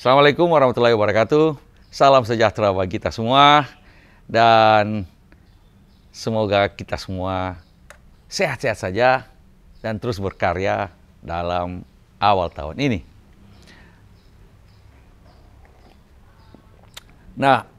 Assalamualaikum warahmatullahi wabarakatuh. Salam sejahtera bagi kita semua. Dan semoga kita semua sehat-sehat saja dan terus berkarya dalam awal tahun ini. Nah,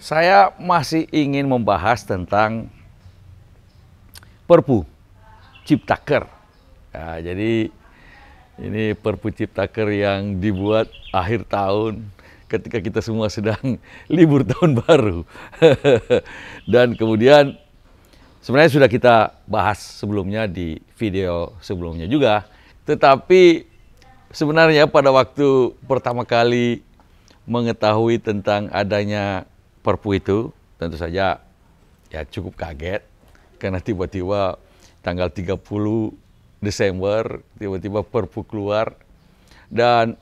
saya masih ingin membahas tentang Perpu Ciptaker. Nah, jadi ini Perpu Ciptaker yang dibuat akhir tahun ketika kita semua sedang libur tahun baru. Dan kemudian sebenarnya sudah kita bahas sebelumnya di video sebelumnya juga. Tetapi sebenarnya pada waktu pertama kali mengetahui tentang adanya Perpu itu, tentu saja ya cukup kaget. Karena tiba-tiba tanggal 30 Desember, tiba-tiba Perpu keluar. Dan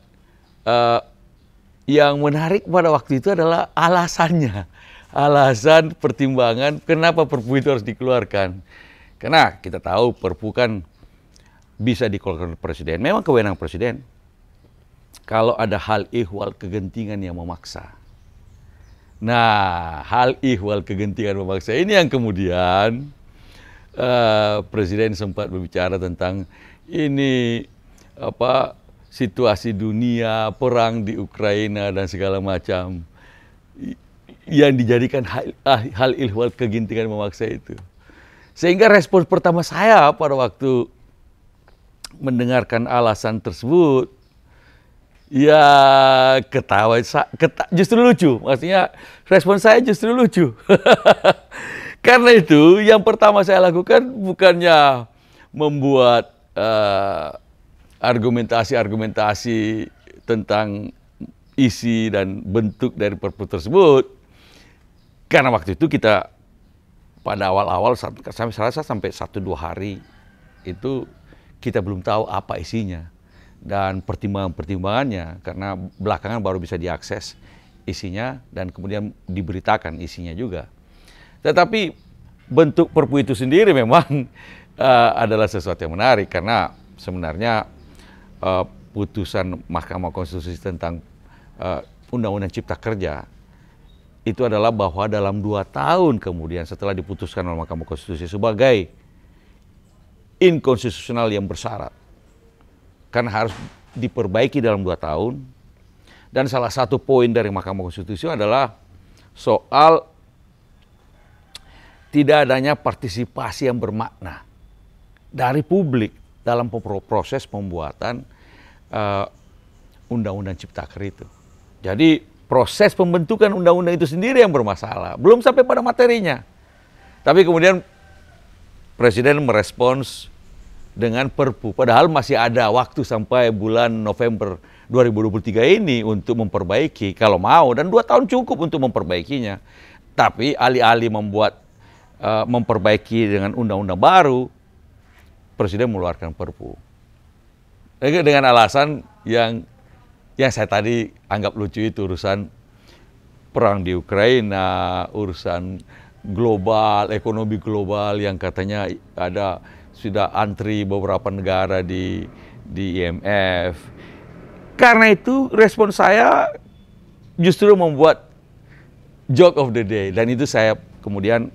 yang menarik pada waktu itu adalah alasannya. Alasan pertimbangan kenapa Perpu itu harus dikeluarkan. Karena kita tahu Perpu kan bisa dikeluarkan oleh Presiden. Memang kewenangan Presiden. Kalau ada hal ihwal kegentingan yang memaksa. Nah, hal ihwal kegentingan memaksa ini yang kemudian Presiden sempat berbicara tentang ini situasi dunia, perang di Ukraina dan segala macam yang dijadikan hal ihwal kegentingan memaksa itu. Sehingga respons pertama saya pada waktu mendengarkan alasan tersebut ya ketawa, justru lucu. Maksudnya respons saya justru lucu. Karena itu yang pertama saya lakukan bukannya membuat argumentasi-argumentasi tentang isi dan bentuk dari Perpu tersebut. Karena waktu itu kita pada awal-awal sampai 1-2 hari itu kita belum tahu apa isinya. Dan pertimbangan-pertimbangannya karena belakangan baru bisa diakses isinya dan kemudian diberitakan isinya juga. Tetapi bentuk Perpu itu sendiri memang adalah sesuatu yang menarik karena sebenarnya putusan Mahkamah Konstitusi tentang Undang-Undang Cipta Kerja itu adalah bahwa dalam 2 tahun kemudian setelah diputuskan oleh Mahkamah Konstitusi sebagai inkonstitusional yang bersyarat karena harus diperbaiki dalam 2 tahun. Dan salah satu poin dari Mahkamah Konstitusi adalah soal tidak adanya partisipasi yang bermakna dari publik dalam proses pembuatan Undang-Undang Ciptaker itu. Jadi proses pembentukan undang-undang itu sendiri yang bermasalah, belum sampai pada materinya. Tapi kemudian Presiden merespons dengan Perpu, padahal masih ada waktu sampai bulan November 2023 ini untuk memperbaiki kalau mau, dan 2 tahun cukup untuk memperbaikinya. Tapi alih-alih memperbaiki dengan undang-undang baru, Presiden mengeluarkan Perpu dengan alasan yang saya tadi anggap lucu itu, urusan perang di Ukraina, urusan global, ekonomi global yang katanya sudah antri beberapa negara di IMF. Karena itu respon saya justru membuat joke of the day, dan itu saya kemudian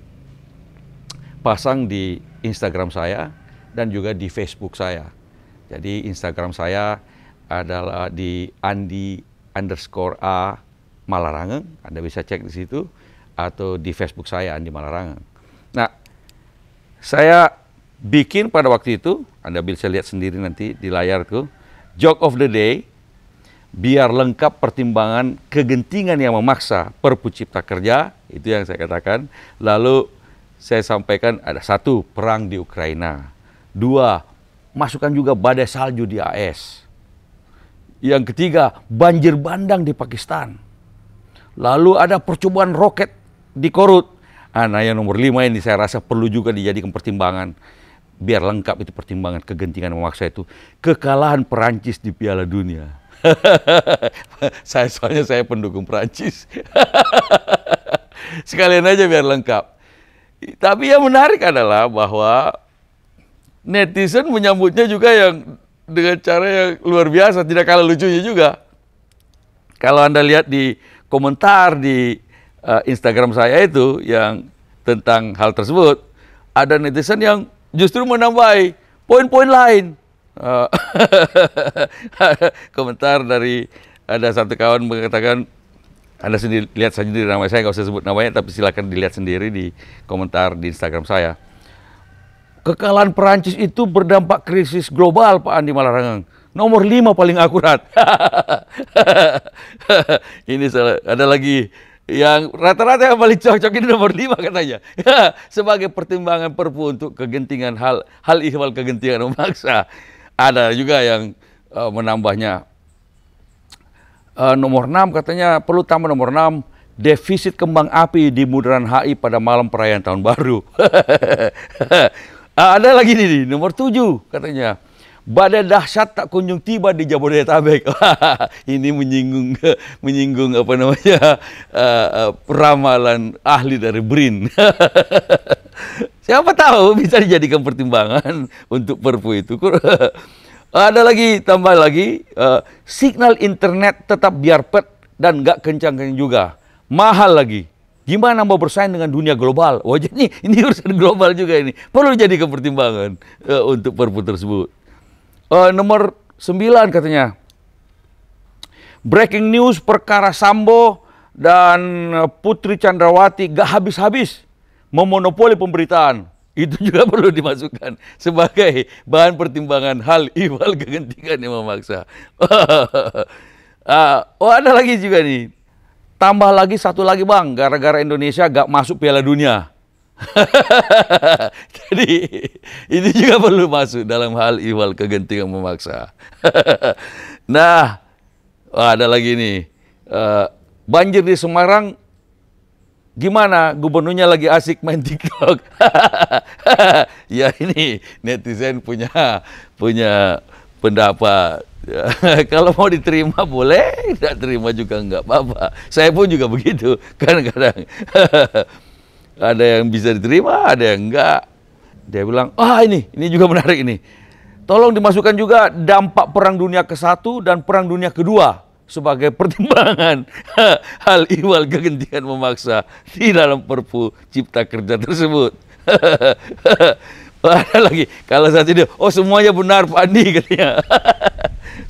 pasang di Instagram saya dan juga di Facebook saya. Jadi Instagram saya adalah di Andi_A Malarangen, Anda bisa cek di situ, atau di Facebook saya Andi Malarangen. Nah, saya bikin pada waktu itu, Anda bisa lihat sendiri nanti di layar itu, joke of the day, biar lengkap pertimbangan kegentingan yang memaksa Perpu Cipta Kerja, itu yang saya katakan. Lalu saya sampaikan ada 1, perang di Ukraina. 2, masukkan juga badai salju di AS. Yang ketiga, banjir bandang di Pakistan. Lalu ada percobaan roket di Korut. Nah, yang nomor 5 ini saya rasa perlu juga dijadikan pertimbangan. Biar lengkap itu pertimbangan kegentingan memaksa itu. Kekalahan Perancis di Piala Dunia. Soalnya saya pendukung Perancis. Sekalian aja biar lengkap. Tapi yang menarik adalah bahwa netizen menyambutnya juga yang dengan cara yang luar biasa, tidak kalah lucunya juga. Kalau Anda lihat di komentar di Instagram saya itu yang tentang hal tersebut, ada netizen yang justru menambahi poin-poin lain. Komentar dari ada satu kawan mengatakan, Anda sendiri lihat saja di nama saya, nggak usah sebut namanya, tapi silakan dilihat sendiri di komentar di Instagram saya. Kekalahan Perancis itu berdampak krisis global, Pak Andi Malarangang. Nomor 5 paling akurat. Ini salah. Ada lagi yang rata-rata yang paling cocok ini nomor 5 katanya. Sebagai pertimbangan Perpu untuk kegentingan hal ihwal kegentingan memaksa. Ada juga yang menambahnya. Nomor 6 katanya perlu tambah nomor 6. Defisit kembang api di Bundaran HI pada malam perayaan Tahun Baru. Ada lagi nih, nomor 7 katanya. Badai dahsyat tak kunjung tiba di Jabodetabek. Ini menyinggung apa namanya ramalan ahli dari BRIN. Siapa tahu bisa dijadikan pertimbangan untuk Perpu itu. Ada lagi, tambah lagi, signal internet tetap biarpet dan nggak kencang-kencang juga. Mahal lagi. Gimana mau bersaing dengan dunia global? Oh, jadi ini urusan global juga ini. Perlu dijadikan pertimbangan untuk Perpu tersebut. Nomor 9 katanya. Breaking news perkara Sambo dan Putri Chandrawati gak habis-habis memonopoli pemberitaan. Itu juga perlu dimasukkan sebagai bahan pertimbangan hal ihwal kegentingan yang memaksa. Ada lagi juga nih. Tambah lagi satu lagi bang, gara-gara Indonesia gak masuk Piala Dunia. Jadi ini juga perlu masuk dalam hal ihwal kegentingan memaksa. Nah, ada lagi nih. Banjir di Semarang, gimana? Gubernurnya lagi asik main TikTok. Ya ini netizen punya pendapat. Kalau mau diterima boleh, tidak terima juga enggak apa-apa. Saya pun juga begitu, kadang-kadang. Ada yang bisa diterima, ada yang enggak. Dia bilang, ini juga menarik ini. Tolong dimasukkan juga dampak Perang Dunia ke-1 dan Perang Dunia ke-2 sebagai pertimbangan hal ihwal kegentingan memaksa di dalam Perpu Cipta Kerja tersebut. Ada lagi, kalau saat ini, semuanya benar Pak Andi katanya.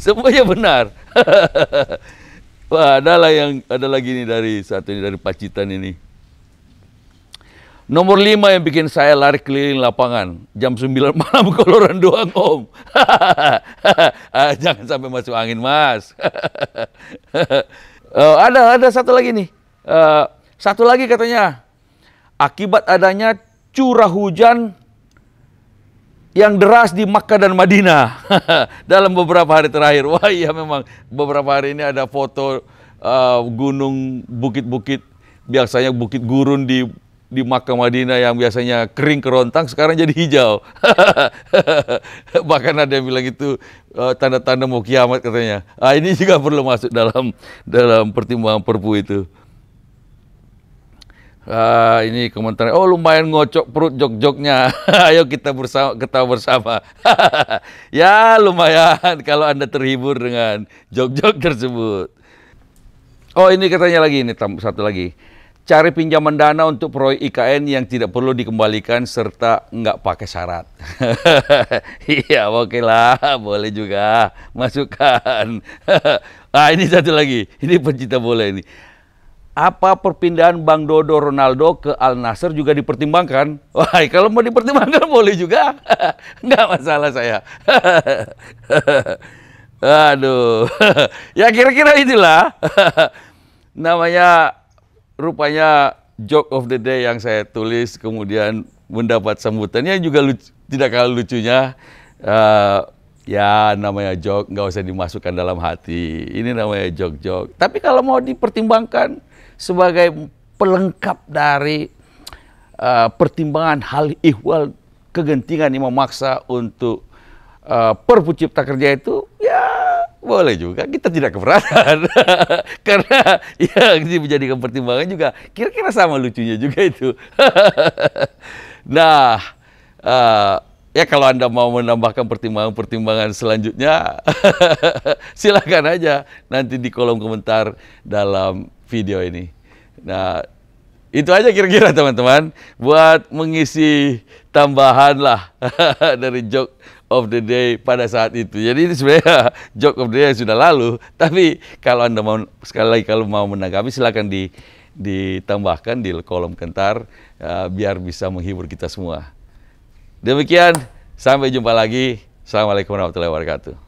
Semuanya benar. Wah, ada lagi nih dari Pacitan ini. Nomor 5 yang bikin saya lari keliling lapangan jam 9 malam koloran doang om. Jangan sampai masuk angin mas. Ada satu lagi nih. Satu lagi katanya, akibat adanya curah hujan yang deras di Makkah dan Madinah dalam beberapa hari terakhir. Wah iya memang beberapa hari ini ada foto gunung, bukit-bukit, biasanya bukit gurun di Makkah Madinah yang biasanya kering kerontang sekarang jadi hijau. Bahkan ada yang bilang itu tanda-tanda mau kiamat katanya. Ini juga perlu masuk dalam pertimbangan Perpu itu. Ini komentar, lumayan ngocok perut jok-joknya. Ayo kita ketawa bersama. Ya lumayan kalau Anda terhibur dengan jok-jok tersebut. Ini katanya lagi, ini satu lagi. Cari pinjaman dana untuk proyek IKN yang tidak perlu dikembalikan serta nggak pakai syarat. Iya oke lah, boleh juga. Masukkan. Ini satu lagi, ini pencinta bola ini. Apa perpindahan Bang Dodo Ronaldo ke Al Nassr juga dipertimbangkan? Wah, kalau mau dipertimbangkan boleh juga. Nggak masalah saya. Aduh. Ya kira-kira itulah. Namanya rupanya joke of the day yang saya tulis kemudian mendapat sambutannya juga tidak kalah lucunya. Ya namanya joke, nggak usah dimasukkan dalam hati. Ini namanya joke-joke. Tapi kalau mau dipertimbangkan sebagai pelengkap dari pertimbangan hal ihwal kegentingan yang memaksa untuk Perpu Cipta Kerja itu, ya boleh juga. Kita tidak keberatan. Karena ya dijadikan pertimbangan juga. Kira-kira sama lucunya juga itu. Nah, Ya kalau Anda mau menambahkan pertimbangan-pertimbangan selanjutnya, silakan aja nanti di kolom komentar dalam video ini. Nah, itu aja kira-kira teman-teman, buat mengisi tambahan lah dari joke of the day pada saat itu. Jadi ini sebenarnya joke of the day yang sudah lalu, tapi kalau Anda mau, sekali lagi kalau mau menanggapi, silakan ditambahkan di kolom komentar, biar bisa menghibur kita semua. Demikian, sampai jumpa lagi. Assalamualaikum warahmatullahi wabarakatuh.